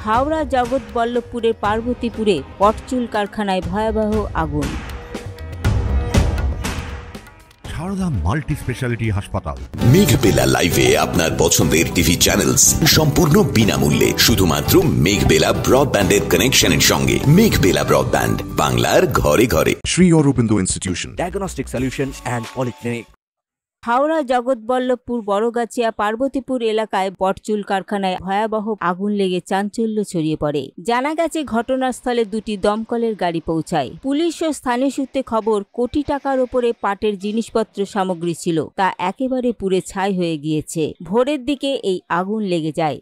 হাওড়া জগৎবল্লভপুরের পার্বতীপুরে পটচুল কারখানায় ভয়াবহ আগুন। সারদা মাল্টি স্পেশালিটি হাসপাতাল। মেঘবেলা লাইভে আপনার পছন্দের টিভি চ্যানেলস সম্পূর্ণ বিনামূল্যে, শুধুমাত্র মেঘবেলা ব্রডব্যান্ডের কানেকশনের সঙ্গে। মেঘবেলা ব্রডব্যান্ড, বাংলার ঘরে ঘরে। Shri Aurobindo institution, diagnostic solution and polyclinic. Howrah Jagatballavpur Bargachhia Parbatipur এলাকায় পটচুল কারখানায় ভয়াবহ আগুন লেগে চাঞ্চল্য ছড়িয়ে পড়ে। জানা গেছে ঘটনাস্থলে দুটি দমকলের গাড়ি পৌঁছায়। পুলিশ ও স্থানীয় সূত্রে খবর, কোটি টাকার ওপরে পাটের জিনিসপত্র সামগ্রী ছিল, তা একেবারে পুড়ে ছাই হয়ে গিয়েছে। ভোরের দিকে এই আগুন লেগে যায়।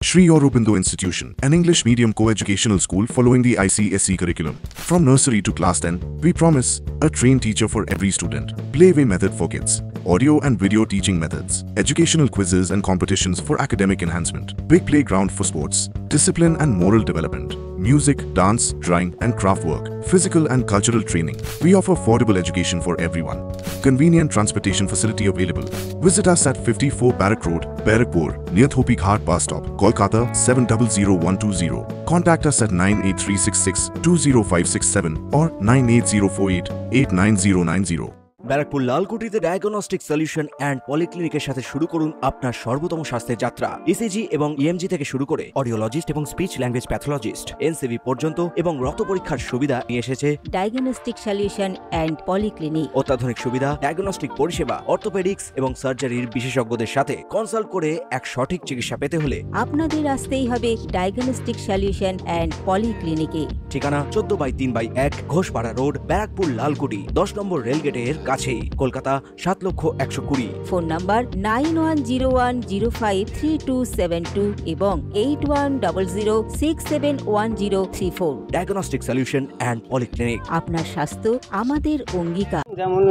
Sri Aurobindo Institution, an English medium co-educational school following the ICSE curriculum. From nursery to class 10, we promise a trained teacher for every student, playway method for kids, audio and video teaching methods, educational quizzes and competitions for academic enhancement, big playground for sports, discipline and moral development, music, dance, drawing and craft work, physical and cultural training. We offer affordable education for everyone. Convenient transportation facility available. Visit us at 54 Barrack Road, Barrackpur, near Thopi Ghat bus stop, Kolkata 700120. Contact us at 98366 20567 or 98048 89090. Barrackpore লালকুটিতে diagnostic solution and পলিক্লিনিকের সাথে শুরু করুন আপনার সর্বোত্তম স্বাস্থ্যের যাত্রা। ECG এবং ইএমজি থেকে শুরু করে অডিওলজিস্ট এবং স্পিচ ল্যাঙ্গুয়েজ প্যাথোলজিস্ট, এনসিভি পর্যন্ত এবং রক্ত পরীক্ষার সুবিধা নিয়ে এসেছে ডায়াগনস্টিক সলিউশন অ্যান্ড পলিক্লিনিক। অত্যাধুনিক সুবিধা, ডায়াগনস্টিক পরিষেবা, অর্থোপেডিক্স এবং সার্জারির বিশেষজ্ঞদের সাথে কনসাল্ট করে এক সঠিক চিকিৎসা পেতে হলে আপনাদের আসতেই হবে ডায়াগনস্টিক সলিউশন অ্যান্ড পলিক্লিনিকে। ঠিকানা 14/3/1 ঘোষপাড়া রোড, ব্যারাকপুর লালকুটি, 10 নম্বর রেলগেটের কাছেই, কলকাতা 7,120,000। ফোন নাম্বার 9101053272 এবং 8100671034। Diagnostic solution and polyclinic. আপনার স্বাস্থ্য আমাদের অঙ্গীকার। যেমন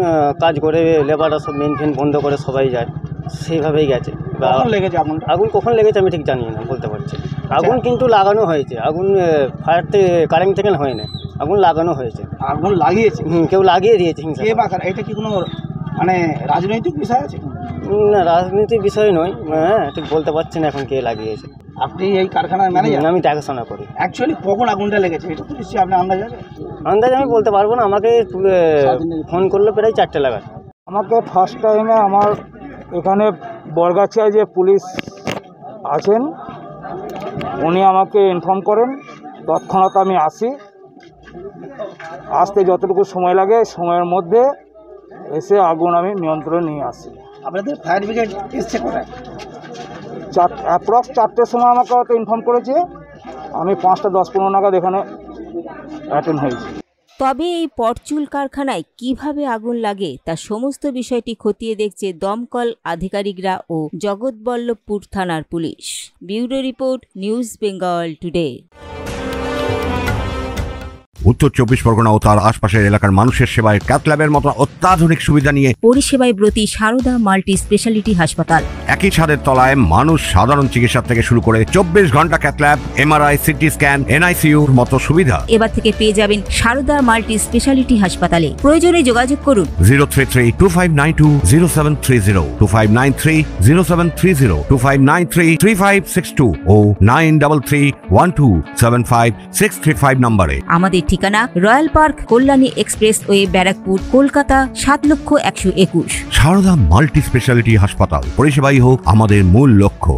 কাজ করে লেবাররা সব মেন ফেন বন্ধ করে সবাই যায়, সেইভাবেই গেছে। আগুন কখন লেগেছে আমি ঠিক জানি না, বলতে পারছি। আগুন কিন্তু লাগানো হয়েছে, আগুন ফায়ার থেকে কারেন্ট থেকে হয় না, আগুন লাগানো হয়েছে। আগুন লাগিয়েছে, কেউ লাগিয়ে দিয়েছে। হিংসা এটা কি কোনো মানে রাজনৈতিক বিষয় আছে? না, রাজনৈতিক বিষয় নয়। হ্যাঁ, ঠিক বলতে পারছি না এখন কে লাগিয়েছে। আপনি এই কারখানার ম্যানেজার? আমি দেখাশোনা করি। অ্যাকচুয়ালি কখন আগুনটা লেগেছে এটা তো নিশ্চয়ই আপনার আন্দাজ আছে? আন্দাজ আমি বলতে পারবো না, আমাকে ফোন করলো প্রায় 4টে লাগার। আমাকে ফার্স্ট টাইমে আমার এখানে বড়গাছিয়ায় যে পুলিশ আছেন উনি আমাকে ইনফর্ম করেন, তৎক্ষণাৎ আমি আসি। আসতে যতটুকু সময় লাগে সময়ের মধ্যে এসে আগুন আমি নিয়ন্ত্রণে নিয়ে আসি। আপনাদের ফায়ার ব্রিগেড এসছে কোথায়? অ্যাপ্রক্স 4টের সময় আমাকে হয়তো ইনফর্ম করেছে, আমি 5টা 10-15 নাগাদ এখানে অ্যাটেন্ড হয়েছি। তবে এই পটচুল কারখানায় কিভাবে আগুন লাগে তার সমস্ত বিষয়টি খতিয়ে দেখছে দমকল আধিকারিকরা ও জগৎবল্লভপুর থানার police. Bureau report, news Bengal today. উত্তর 24 পরগনা ও তার আশপাশের এলাকার মানুষের সেবায় ক্যাথ ল্যাবের মতো অত্যাধুনিক সুবিধা নিয়ে পরিষেবায় ব্রতী সারদা মাল্টি স্পেশালিটি হাসপাতাল। একই ছাদের তলায় মানুষ সাধারণ চিকিৎসা থেকে শুরু করে 24 ঘন্টা cath lab, MRI, CT scan, এনআইসিইউর মতো সুবিধা এবার থেকে পেয়ে যাবেন সারদা মাল্টি স্পেশালিটি হাসপাতালে। প্রয়োজনে যোগাযোগ করুন 033-2592-0730, 2593-0730, 2593-3562 ও 9331275635 নম্বরে। আমাদের ঠিকানা Royal Park, Kalyani expressway, Barrackpore, Kolkata 7,121,000। Sarada multi speciality হাসপাতাল, পরিষেবাই হোক আমাদের মূল লক্ষ্য।